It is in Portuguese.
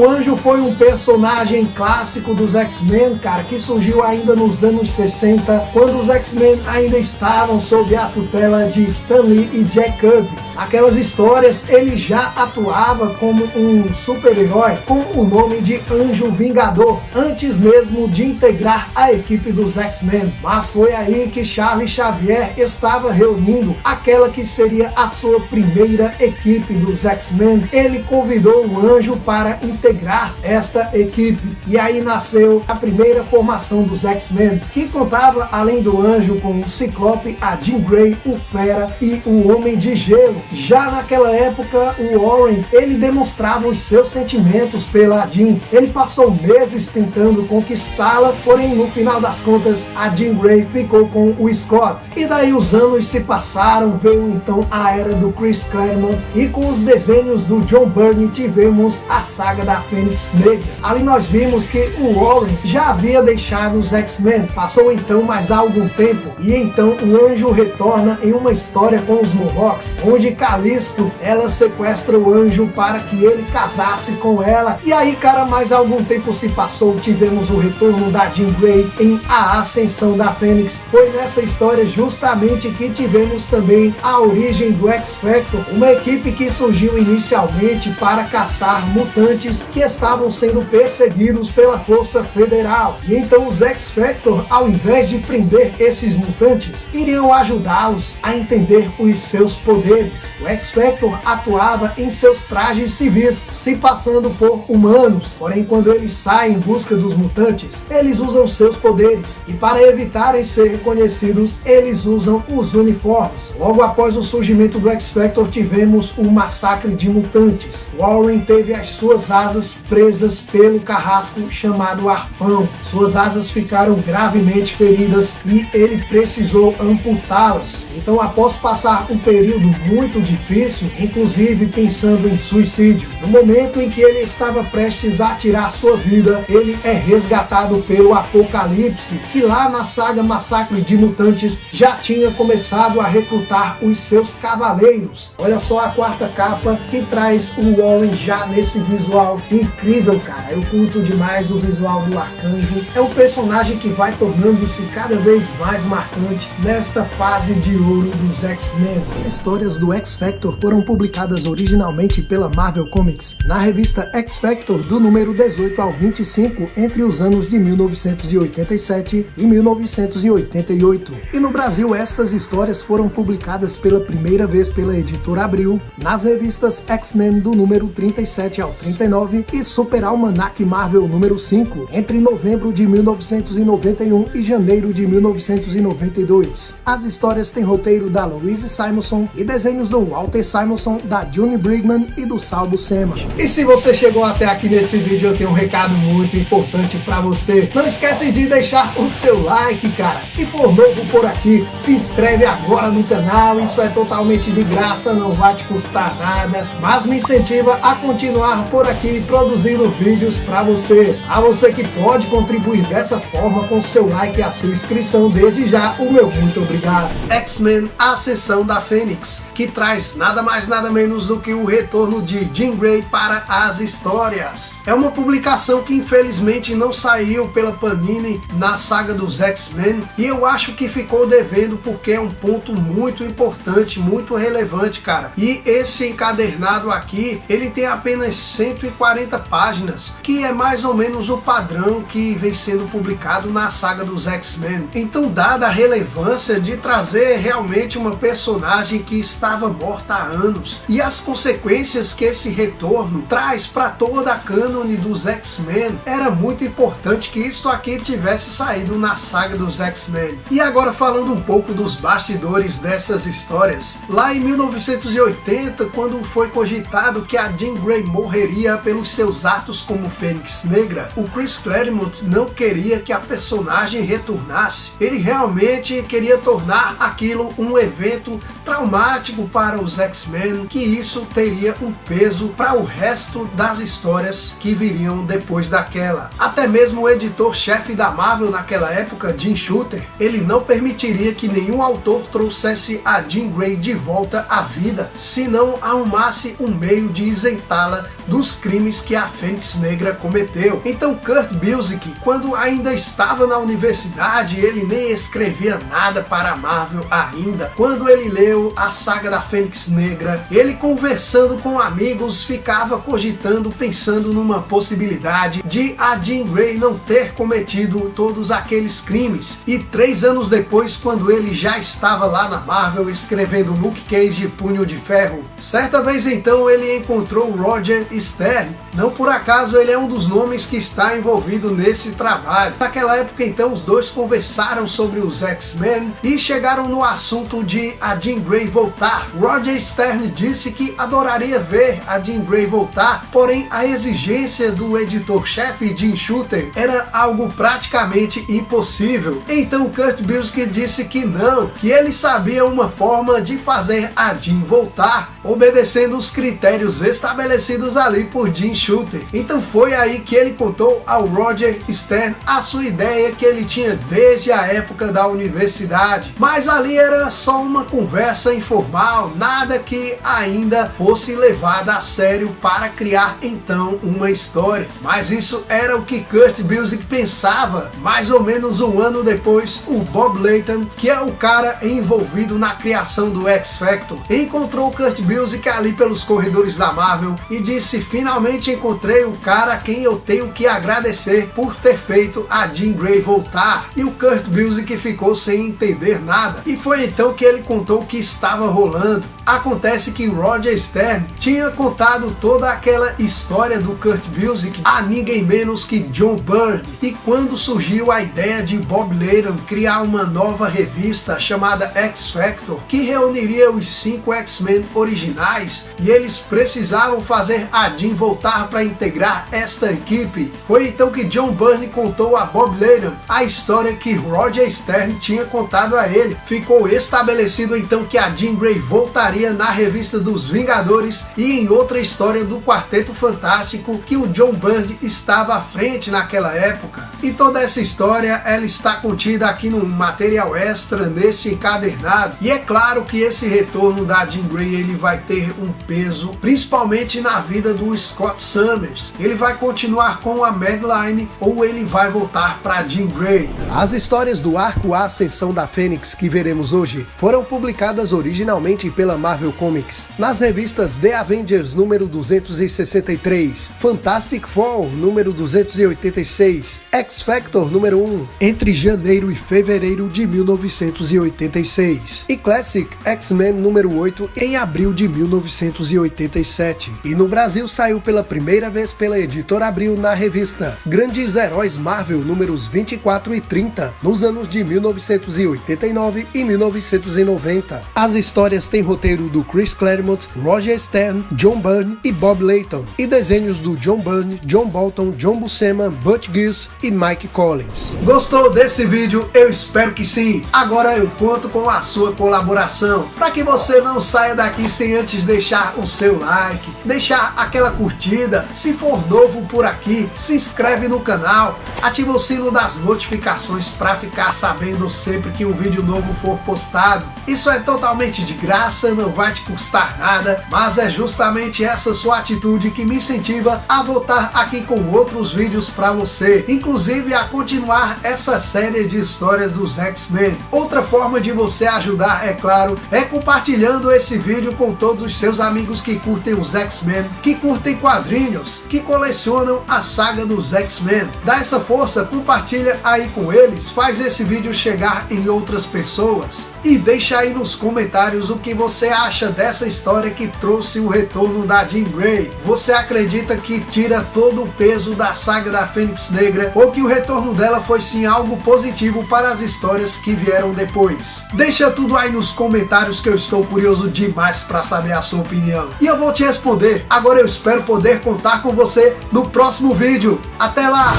O Anjo foi um personagem clássico dos X-Men, cara, que surgiu ainda nos anos 60, quando os X-Men ainda estavam sob a tutela de Stan Lee e Jack Kirby. Naquelas histórias, ele já atuava como um super-herói com o nome de Anjo Vingador, antes mesmo de integrar a equipe dos X-Men. Mas foi aí que Charles Xavier estava reunindo aquela que seria a sua primeira equipe dos X-Men. Ele convidou o Anjo para integrar esta equipe, e aí nasceu a primeira formação dos X-Men, que contava, além do Anjo, com o Ciclope, a Jean Grey, o Fera e o Homem de Gelo. Já naquela época, o Warren, ele demonstrava os seus sentimentos pela Jean. Ele passou meses tentando conquistá-la, porém no final das contas a Jean Grey ficou com o Scott. E daí os anos se passaram, veio então a era do Chris Claremont, e com os desenhos do John Byrne tivemos a saga da Fênix Negra. Ali nós vimos que o Warren já havia deixado os X-Men. Passou então mais algum tempo, e então o Anjo retorna em uma história com os Morlocks, onde Calisto, ela sequestra o Anjo para que ele casasse com ela. E aí, cara, mais algum tempo se passou, tivemos o retorno da Jean Grey em A Ascensão da Fênix. Foi nessa história justamente que tivemos também a origem do X-Factor, uma equipe que surgiu inicialmente para caçar mutantes que estavam sendo perseguidos pela Força Federal. E então os X-Factor, ao invés de prender esses mutantes, iriam ajudá-los a entender os seus poderes. O X-Factor atuava em seus trajes civis, se passando por humanos, porém quando eles saem em busca dos mutantes, eles usam seus poderes, e para evitarem ser reconhecidos, eles usam os uniformes. Logo após o surgimento do X-Factor, tivemos um massacre de mutantes. Warren teve as suas asas presas pelo carrasco chamado Arpão. Suas asas ficaram gravemente feridas e ele precisou amputá-las. Então, após passar um período muito difícil, inclusive pensando em suicídio, no momento em que ele estava prestes a tirar sua vida, ele é resgatado pelo Apocalipse, que lá na saga Massacre de Mutantes já tinha começado a recrutar os seus cavaleiros. Olha só a quarta capa, que traz o Warren já nesse visual incrível, cara. Eu curto demais o visual do Arcanjo. É um personagem que vai tornando-se cada vez mais marcante nesta fase de ouro dos X-Men. As histórias do X-Factor foram publicadas originalmente pela Marvel Comics na revista X-Factor do número 18 ao 25 entre os anos de 1987 e 1988. E no Brasil estas histórias foram publicadas pela primeira vez pela editora Abril nas revistas X-Men do número 37 ao 39 e Super Almanac Marvel número 5 entre novembro de 1991 e janeiro de 1992. As histórias têm roteiro da Louise Simonson e desenhos do Walter Simonson, da June Brigman e do Sal Buscema. E se você chegou até aqui nesse vídeo, eu tenho um recado muito importante pra você. Não esquece de deixar o seu like, cara. Se for novo por aqui, se inscreve agora no canal. Isso é totalmente de graça, não vai te custar nada, mas me incentiva a continuar por aqui produzindo vídeos pra você. A você que pode contribuir dessa forma com seu like e a sua inscrição, desde já o meu muito obrigado. X-Men Ascensão da Fênix, que traz nada mais nada menos do que o retorno de Jean Grey para as histórias. É uma publicação que infelizmente não saiu pela Panini na saga dos X-Men, e eu acho que ficou devendo porque é um ponto muito importante, muito relevante, cara. E esse encadernado aqui, ele tem apenas 140 páginas, que é mais ou menos o padrão que vem sendo publicado na saga dos X-Men. Então, dada a relevância de trazer realmente uma personagem que estava morta há anos e as consequências que esse retorno traz para toda a cânone dos X-Men, era muito importante que isso aqui tivesse saído na saga dos X-Men. E agora falando um pouco dos bastidores dessas histórias, lá em 1980, quando foi cogitado que a Jean Grey morreria pelos seus atos como Fênix Negra, o Chris Claremont não queria que a personagem retornasse. Ele realmente queria tornar aquilo um evento traumático para os X-Men, que isso teria um peso para o resto das histórias que viriam depois daquela. Até mesmo o editor-chefe da Marvel naquela época, Jim Shooter, ele não permitiria que nenhum autor trouxesse a Jean Grey de volta à vida, se não arrumasse um meio de isentá-la dos crimes que a Fênix Negra cometeu. Então Kurt Busiek, quando ainda estava na universidade, ele nem escrevia nada para a Marvel ainda. Quando ele leu a saga da Fênix Negra, ele, conversando com amigos, ficava cogitando, pensando numa possibilidade de a Jean Grey não ter cometido todos aqueles crimes. E 3 anos depois, quando ele já estava lá na Marvel escrevendo Luke Cage e Punho de Ferro, certa vez então ele encontrou Roger Stern. Não por acaso ele é um dos nomes que está envolvido nesse trabalho. Naquela época então os dois conversaram sobre os X-Men e chegaram no assunto de a Jean Grey voltar. Roger Stern disse que adoraria ver a Jean Grey voltar, porém a exigência do editor-chefe Jim Shooter era algo praticamente impossível. Então Kurt Busiek disse que não, que ele sabia uma forma de fazer a Jean voltar, obedecendo os critérios estabelecidos ali por Jim Shooter. Então foi aí que ele contou ao Roger Stern a sua ideia que ele tinha desde a época da universidade. Mas ali era só uma conversa informal, nada que ainda fosse levada a sério para criar então uma história. Mas isso era o que Kurt Busiek pensava. Mais ou menos um ano depois, o Bob Layton, que é o cara envolvido na criação do X-Factor, encontrou Kurt Busiek ali pelos corredores da Marvel e disse: finalmente encontrei o cara a quem eu tenho que agradecer por ter feito a Jean Grey voltar. E o Kurt Busiek ficou sem entender nada, e foi então que ele contou o que estava rolando. Acontece que Roger Stern tinha contado toda aquela história do Kurt Busiek a ninguém menos que John Byrne, e quando surgiu a ideia de Bob Layton criar uma nova revista chamada X-Factor, que reuniria os 5 X-Men originais, e eles precisavam fazer a Jean voltar para integrar esta equipe, foi então que John Byrne contou a Bob Layton a história que Roger Stern tinha contado a ele. Ficou estabelecido então que a Jean Grey voltaria na revista dos Vingadores e em outra história do Quarteto Fantástico que o John Byrne estava à frente naquela época. E toda essa história ela está contida aqui no material extra nesse encadernado. E é claro que esse retorno da Jean Grey ele vai ter um peso, principalmente na vida do Scott Summers. Ele vai continuar com a Madeline ou ele vai voltar para Jean Grey? As histórias do arco A Ascensão da Fênix que veremos hoje foram publicadas originalmente pela Marvel Comics nas revistas The Avengers número 263, Fantastic Four número 286, X-Factor número 1 entre janeiro e fevereiro de 1986 e Classic X-Men número 8 em abril de 1987. E no Brasil saiu pela primeira vez pela Editora Abril na revista Grandes Heróis Marvel números 24 e 30 nos anos de 1989 e 1990. As histórias têm roteiro do Chris Claremont, Roger Stern, John Byrne e Bob Layton, e desenhos do John Byrne, John Bolton, John Buscema, Butch Gibbs e Mike Collins. Gostou desse vídeo? Eu espero que sim. Agora eu conto com a sua colaboração, para que você não saia daqui sem antes deixar o seu like, deixar aquela curtida. Se for novo por aqui, se inscreve no canal, ativa o sino das notificações para ficar sabendo sempre que um vídeo novo for postado. Isso é totalmente de graça, não vai te custar nada, mas é justamente essa sua atitude que me incentiva a voltar aqui com outros vídeos para você, inclusive a continuar essa série de histórias dos X-Men. Outra forma de você ajudar, é claro, é compartilhando esse vídeo com todos os seus amigos que curtem os X-Men, que curtem quadrinhos, que colecionam a saga dos X-Men. Dá essa força, compartilha aí com eles, faz esse vídeo chegar em outras pessoas e deixa aí nos comentários o que você acha dessa história que trouxe o retorno da Jean Grey. Você acredita que tira todo o peso da saga da Fênix Negra ou que o retorno dela foi sim algo positivo para as histórias que vieram depois? Deixa tudo aí nos comentários que eu estou curioso demais para saber a sua opinião. E eu vou te responder. Agora eu espero poder contar com você no próximo vídeo. Até lá!